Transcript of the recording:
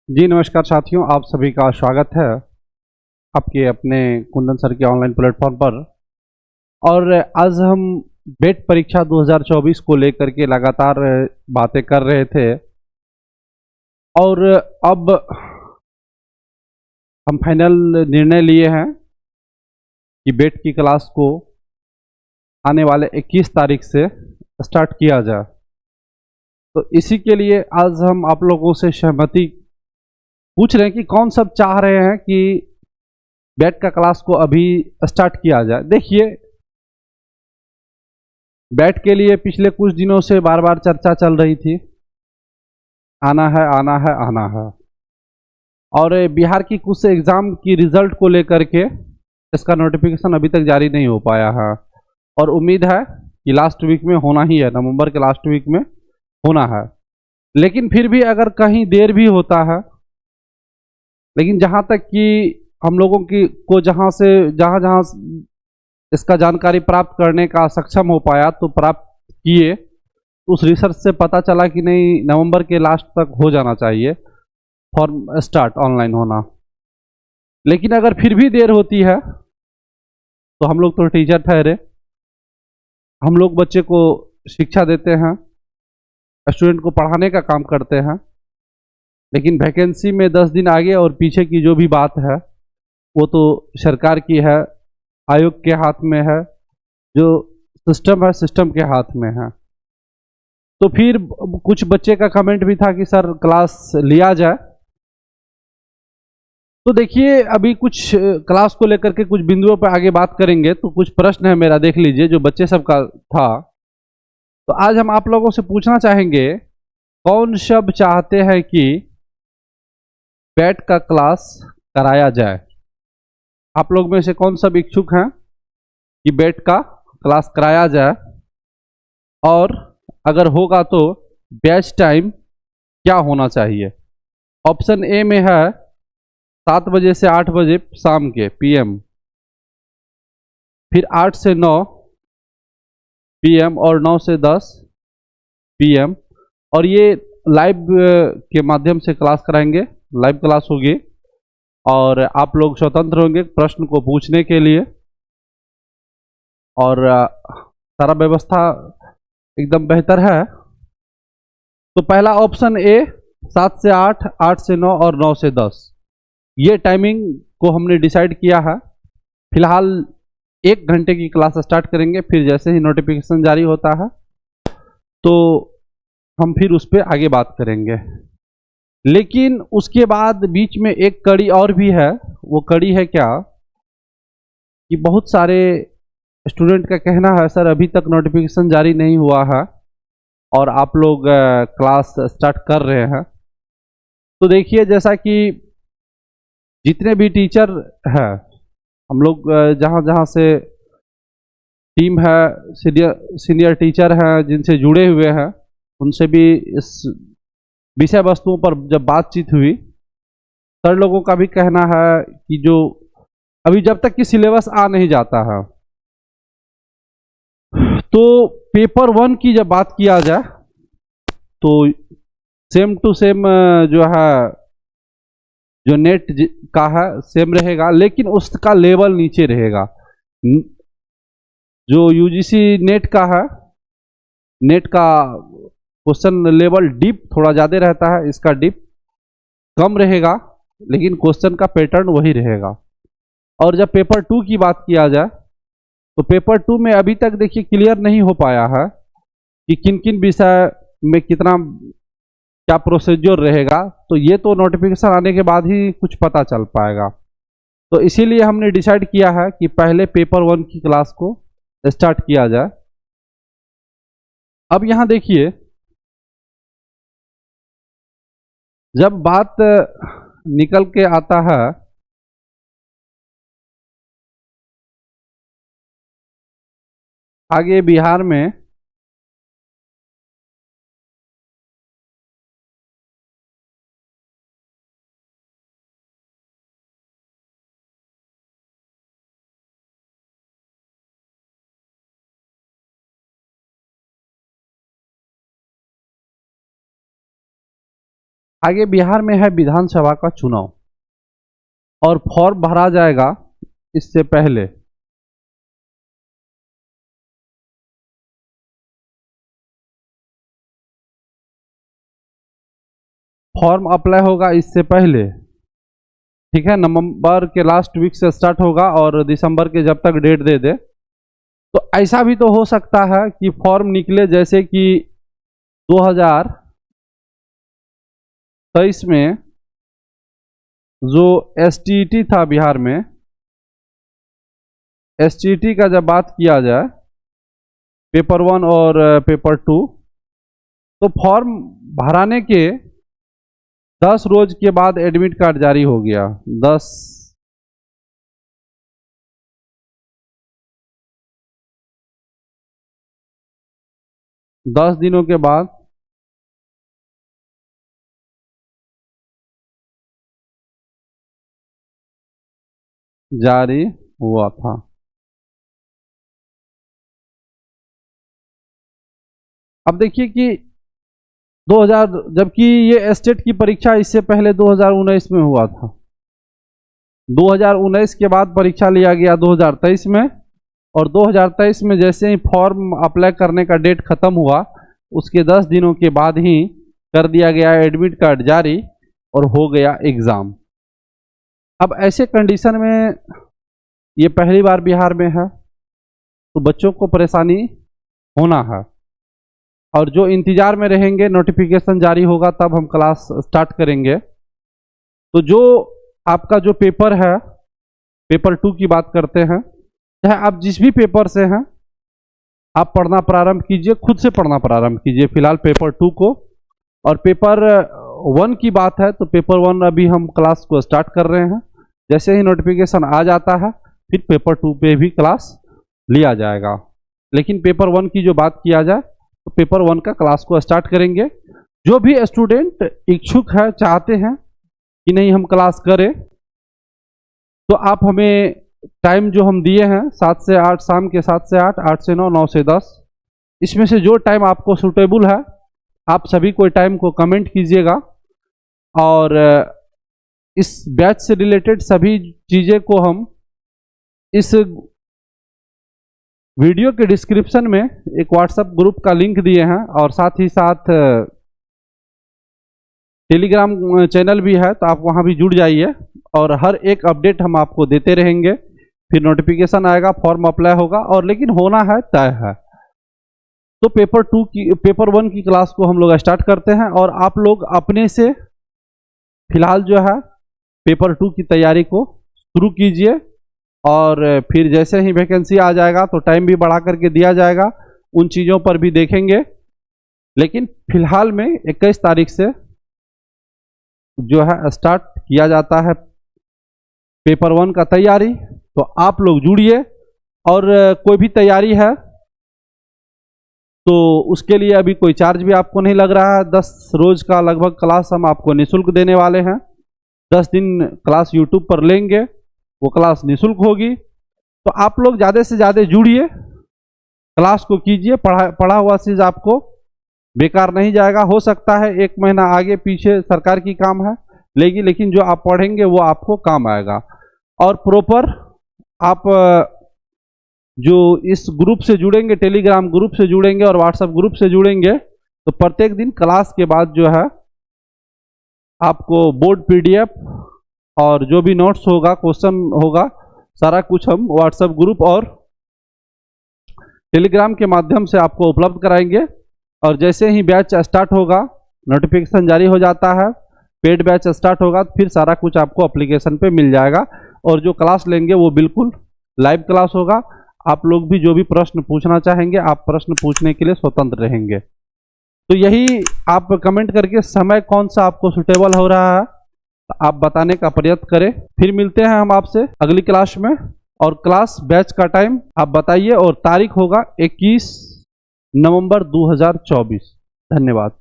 जी नमस्कार साथियों, आप सभी का स्वागत है आपके अपने कुंदन सर के ऑनलाइन प्लेटफॉर्म पर। और आज हम बेट परीक्षा 2024 को लेकर के लगातार बातें कर रहे थे। और अब हम फाइनल निर्णय लिए हैं कि बेट की क्लास को आने वाले 21 तारीख से स्टार्ट किया जाए। तो इसी के लिए आज हम आप लोगों से सहमति पूछ रहे हैं कि कौन सब चाह रहे हैं कि बेट का क्लास को अभी स्टार्ट किया जाए। देखिए, बैट के लिए पिछले कुछ दिनों से बार बार चर्चा चल रही थी, आना है आना है आना है। और बिहार की कुछ एग्ज़ाम की रिजल्ट को लेकर के इसका नोटिफिकेशन अभी तक जारी नहीं हो पाया है। और उम्मीद है कि लास्ट वीक में होना ही है, नवंबर के लास्ट वीक में होना है। लेकिन फिर भी अगर कहीं देर भी होता है, लेकिन जहाँ तक कि हम लोगों की को जहाँ से जहाँ जहाँ इसका जानकारी प्राप्त करने का सक्षम हो पाया तो प्राप्त किए। उस रिसर्च से पता चला कि नहीं, नवंबर के लास्ट तक हो जाना चाहिए फॉर्म स्टार्ट ऑनलाइन होना। लेकिन अगर फिर भी देर होती है तो हम लोग तो टीचर ठहरे, हम लोग बच्चे को शिक्षा देते हैं, स्टूडेंट को पढ़ाने का काम करते हैं। लेकिन वैकेंसी में 10 दिन आगे और पीछे की जो भी बात है वो तो सरकार की है, आयोग के हाथ में है, जो सिस्टम है सिस्टम के हाथ में है। तो फिर कुछ बच्चे का कमेंट भी था कि सर क्लास लिया जाए। तो देखिए, अभी कुछ क्लास को लेकर के कुछ बिंदुओं पर आगे बात करेंगे। तो कुछ प्रश्न है मेरा, देख लीजिए, जो बच्चे सबका था। तो आज हम आप लोगों से पूछना चाहेंगे, कौन सब चाहते हैं कि बैट का क्लास कराया जाए? आप लोग में से कौन सब इच्छुक हैं कि बैट का क्लास कराया जाए? और अगर होगा तो बैच टाइम क्या होना चाहिए? ऑप्शन ए में है 7 बजे से 8 बजे शाम के पीएम, फिर 8 से 9 पीएम और 9 से 10 पीएम। और ये लाइव के माध्यम से क्लास कराएंगे, लाइव क्लास होगी। और आप लोग स्वतंत्र होंगे प्रश्न को पूछने के लिए। और सारा व्यवस्था एकदम बेहतर है। तो पहला ऑप्शन ए, 7 से 8, 8 से 9 और 9 से 10, ये टाइमिंग को हमने डिसाइड किया है। फिलहाल 1 घंटे की क्लास स्टार्ट करेंगे, फिर जैसे ही नोटिफिकेशन जारी होता है तो हम फिर उस पर आगे बात करेंगे। लेकिन उसके बाद बीच में एक कड़ी और भी है। वो कड़ी है क्या कि बहुत सारे स्टूडेंट का कहना है, सर अभी तक नोटिफिकेशन जारी नहीं हुआ है और आप लोग क्लास स्टार्ट कर रहे हैं। तो देखिए, जैसा कि जितने भी टीचर हैं, हम लोग जहाँ जहाँ से टीम है, सीनियर सीनियर टीचर हैं जिनसे जुड़े हुए हैं, उनसे भी इस विषय वस्तुओं पर जब बातचीत हुई, सर लोगों का भी कहना है कि जो अभी जब तक कि सिलेबस आ नहीं जाता है, तो पेपर 1 की जब बात किया जाए तो सेम टू सेम जो है, जो नेट का है सेम रहेगा, लेकिन उसका लेवल नीचे रहेगा। जो यूजीसी नेट का है, नेट का क्वेश्चन लेवल डीप थोड़ा ज़्यादा रहता है, इसका डीप कम रहेगा, लेकिन क्वेश्चन का पैटर्न वही रहेगा। और जब पेपर 2 की बात किया जाए तो पेपर 2 में अभी तक देखिए क्लियर नहीं हो पाया है कि किन किन विषय में कितना क्या प्रोसीजर रहेगा। तो ये तो नोटिफिकेशन आने के बाद ही कुछ पता चल पाएगा। तो इसीलिए हमने डिसाइड किया है कि पहले पेपर 1 की क्लास को स्टार्ट किया जाए। अब यहाँ देखिए, जब बात निकल के आता है आगे बिहार में, आगे बिहार में है विधानसभा का चुनाव और फॉर्म भरा जाएगा इससे पहले। फॉर्म अप्लाई होगा इससे पहले, ठीक है। नवंबर के लास्ट वीक से स्टार्ट होगा और दिसंबर के जब तक डेट दे दे। तो ऐसा भी तो हो सकता है कि फॉर्म निकले, जैसे कि 2023 में जो एसटीईटी था बिहार में, एसटीईटी का जब बात किया जाए पेपर 1 और पेपर 2, तो फॉर्म भराने के 10 रोज के बाद एडमिट कार्ड जारी हो गया। 10 दिनों के बाद जारी हुआ था। अब देखिए कि 2000, जबकि ये स्टेट की परीक्षा इससे पहले 2019 में हुआ था। 2019 के बाद परीक्षा लिया गया 2023 में, और 2023 में जैसे ही फॉर्म अप्लाई करने का डेट खत्म हुआ उसके 10 दिनों के बाद ही कर दिया गया एडमिट कार्ड जारी और हो गया एग्ज़ाम। अब ऐसे कंडीशन में ये पहली बार बिहार में है तो बच्चों को परेशानी होना है, और जो इंतज़ार में रहेंगे नोटिफिकेशन जारी होगा तब हम क्लास स्टार्ट करेंगे। तो जो आपका जो पेपर है, पेपर 2 की बात करते हैं, चाहे आप जिस भी पेपर से हैं आप पढ़ना प्रारंभ कीजिए, खुद से पढ़ना प्रारंभ कीजिए फिलहाल पेपर 2 को। और पेपर 1 की बात है तो पेपर 1 अभी हम क्लास को स्टार्ट कर रहे हैं। जैसे ही नोटिफिकेशन आ जाता है फिर पेपर 2 पे भी क्लास लिया जाएगा। लेकिन पेपर 1 की जो बात किया जाए तो पेपर 1 का क्लास को स्टार्ट करेंगे। जो भी स्टूडेंट इच्छुक है, चाहते हैं कि नहीं हम क्लास करें, तो आप हमें टाइम जो हम दिए हैं 7 से 8, शाम के 7 से 8, 8 से 9, 9 से 10, इसमें से जो टाइम आपको सूटेबल है आप सभी कोई टाइम को कमेंट कीजिएगा। और इस बैच से रिलेटेड सभी चीज़ें को हम इस वीडियो के डिस्क्रिप्शन में एक व्हाट्सएप ग्रुप का लिंक दिए हैं, और साथ ही साथ टेलीग्राम चैनल भी है, तो आप वहां भी जुड़ जाइए और हर एक अपडेट हम आपको देते रहेंगे। फिर नोटिफिकेशन आएगा, फॉर्म अप्लाई होगा, और लेकिन होना है तय है। तो पेपर 1 की क्लास को हम लोग स्टार्ट करते हैं, और आप लोग अपने से फिलहाल जो है पेपर 2 की तैयारी को शुरू कीजिए। और फिर जैसे ही वैकेंसी आ जाएगा तो टाइम भी बढ़ा करके दिया जाएगा, उन चीज़ों पर भी देखेंगे। लेकिन फिलहाल में 21 तारीख से जो है स्टार्ट किया जाता है पेपर 1 का तैयारी। तो आप लोग जुड़िए, और कोई भी तैयारी है तो उसके लिए अभी कोई चार्ज भी आपको नहीं लग रहा है। 10 रोज का लगभग क्लास हम आपको निःशुल्क देने वाले हैं। 10 दिन क्लास यूट्यूब पर लेंगे, वो क्लास निःशुल्क होगी। तो आप लोग ज़्यादा से ज़्यादा जुड़िए, क्लास को कीजिए। पढ़ा हुआ चीज़ आपको बेकार नहीं जाएगा। हो सकता है 1 महीना आगे पीछे सरकार की काम है, लेकिन जो आप पढ़ेंगे वो आपको काम आएगा। और प्रॉपर आप जो इस ग्रुप से जुड़ेंगे, टेलीग्राम ग्रुप से जुड़ेंगे और व्हाट्सएप ग्रुप से जुड़ेंगे, तो प्रत्येक दिन क्लास के बाद जो है आपको बोर्ड PDF और जो भी नोट्स होगा, क्वेश्चन होगा, सारा कुछ हम व्हाट्सएप ग्रुप और टेलीग्राम के माध्यम से आपको उपलब्ध कराएंगे। और जैसे ही बैच स्टार्ट होगा, नोटिफिकेशन जारी हो जाता है, पेड बैच स्टार्ट होगा, फिर सारा कुछ आपको एप्लीकेशन पे मिल जाएगा। और जो क्लास लेंगे वो बिल्कुल लाइव क्लास होगा। आप लोग भी जो भी प्रश्न पूछना चाहेंगे आप प्रश्न पूछने के लिए स्वतंत्र रहेंगे। तो यही आप कमेंट करके समय कौन सा आपको सुटेबल हो रहा है आप बताने का प्रयत्न करें। फिर मिलते हैं हम आपसे अगली क्लास में। और क्लास बैच का टाइम आप बताइए, और तारीख होगा 21 नवंबर 2024। धन्यवाद।